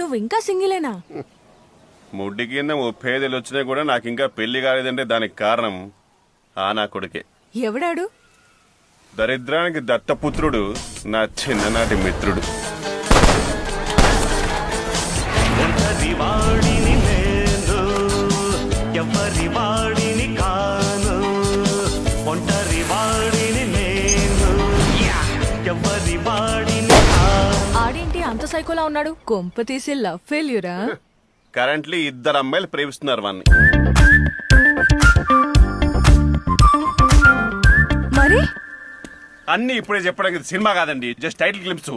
నువ్వు ఇంకా సింగిలేనా? ముడ్డి కింద 35 వచ్చినా కూడా నాకు ఇంకా పెళ్లి కాలేదంటే దానికి కారణం ఆ నా కొడుకే. ఎవడాడు? దరిద్రానికి దత్తపుత్రుడు, నా చిన్ననాటి మిత్రుడు. ఆడేంటి అంత సైకోలా ఉన్నాడు? కొంప తీసి లవ్ ఫెయిల్యూరా? కరెంట్లీ 2 అమ్మాయిలు ప్రేమిస్తున్నారు వాన్ని. మరి అన్ని ఇప్పుడే చెప్పడానికి సినిమా కాదండి, జస్ట్ టైటిల్ గ్లింప్స్.